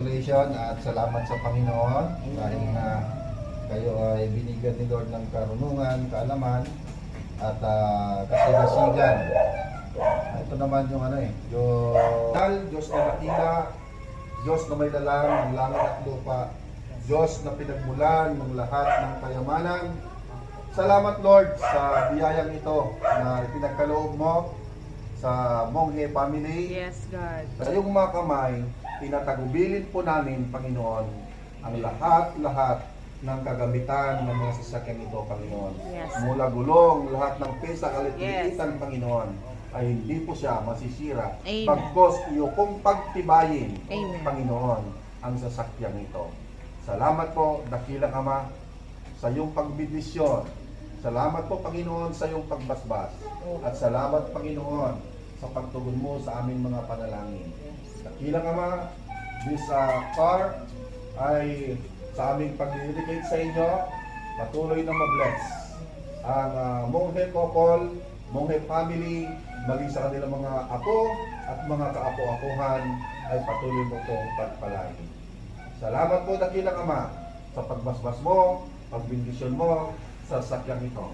Congratulations at salamat sa Panginoon dahil na kayo ay binigyan ni Lord ng karunungan, kaalaman at kasigasigan. Ito naman yung yung Diyos na nakita, Diyos na may lalang ng langit at lupa, Diyos na pinagmulan ng lahat ng kayamanan. Salamat Lord sa biyayang ito na ipinagkaloob mo sa Monghe family. Yes, God. Sa iyong mga kamay, tinatagubilin po namin, Panginoon, ang lahat-lahat ng kagamitan ng mga sasakyan ito, Panginoon. Yes. Mula gulong, lahat ng pesa, Yes. kalititan, Panginoon, ay hindi po siya masisira. Amen. Pagkos iyo pong pagtibayin, Amen. Panginoon, ang sasakyan ito. Salamat po, dakilang Ama, sa iyong pagbibisyon. Salamat po, Panginoon, sa iyong pagbasbas. At salamat, Panginoon, sa pagtugon mo sa aming mga panalangin. Dakilang Ama, this car ay sa aming pag-dedicate sa inyo, patuloy na mabless ang Monghe couple, Monghe family, mali sa kanilang mga apo at mga kaapo-apuhan ay patuloy mo itong pagpalain. Salamat po, dakilang Ama, sa pagbasbas mo, pagbindisyon mo sa sakyang ito.